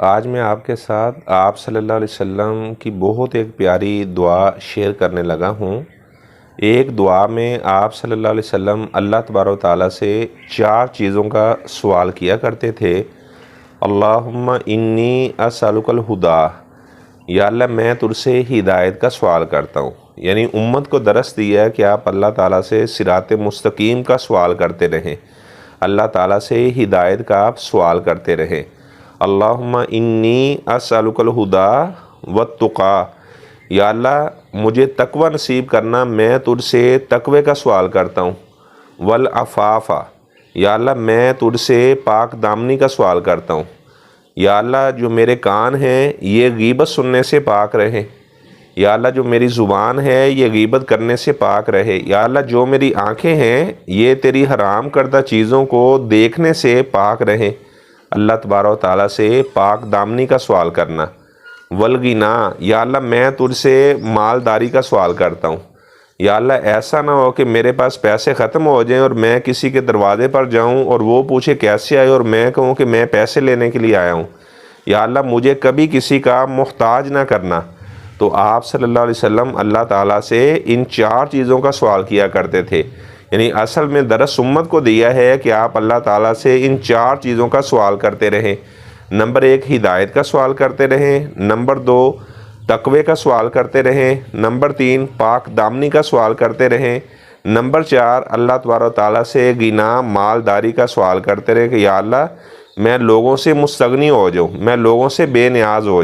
آج میں آپ کے ساتھ آپ صلی اللہ علیہ وسلم کی بہت ایک پیاری دعا شیئر کرنے لگا ہوں۔ ایک دعا میں آپ صلی اللہ علیہ وسلم اللہ تبارک و تعالیٰ سے 4 چیزوں کا سوال کیا کرتے تھے۔ اللہم انی اسألک الہدا، یا اللہ میں تجھ سے ہدایت کا سوال کرتا ہوں۔ یعنی امت کو درس دیا ہے کہ آپ اللہ تعالیٰ سے صراط مستقیم کا سوال کرتے رہیں، اللہ تعالیٰ سے ہدایت کا آپ سوال کرتے رہیں۔ اللہم انی اسألک الہدا والتقیٰ، یا اللہ مجھے تقوی نصیب کرنا، میں تجھ سے تقوی کا سوال کرتا ہوں۔ والعفاف، یا اللہ میں تجھ سے پاک دامنی کا سوال کرتا ہوں۔ یا اللہ جو میرے کان ہیں یہ غیبت سننے سے پاک رہے، یا اللہ جو میری زبان ہے یہ غیبت کرنے سے پاک رہے، یا اللہ جو میری آنکھیں ہیں یہ تیری حرام کردہ چیزوں کو دیکھنے سے پاک رہیں۔ اللہ تبارک و تعالیٰ سے پاک دامنی کا سوال کرنا۔ والغنا، یا اللہ میں تجھ سے مالداری کا سوال کرتا ہوں۔ یا اللہ ایسا نہ ہو کہ میرے پاس پیسے ختم ہو جائیں اور میں کسی کے دروازے پر جاؤں اور وہ پوچھے کیسے آئے اور میں کہوں کہ میں پیسے لینے کے لیے آیا ہوں۔ یا اللہ مجھے کبھی کسی کا محتاج نہ کرنا۔ تو آپ صلی اللہ علیہ وسلم اللہ تعالیٰ سے ان 4 چیزوں کا سوال کیا کرتے تھے۔ یعنی اصل میں درس امت کو دیا ہے کہ آپ اللہ تعالیٰ سے ان 4 چیزوں کا سوال کرتے رہیں۔ نمبر 1 ہدایت کا سوال کرتے رہیں، نمبر 2 تقوی کا سوال کرتے رہیں، نمبر 3 پاک دامنی کا سوال کرتے رہیں، نمبر 4 اللہ تبارک و تعالیٰ سے غنا مالداری کا سوال کرتے رہیں کہ یا اللہ میں لوگوں سے مستغنی ہو جاؤں، میں لوگوں سے بے نیاز ہو جاؤں۔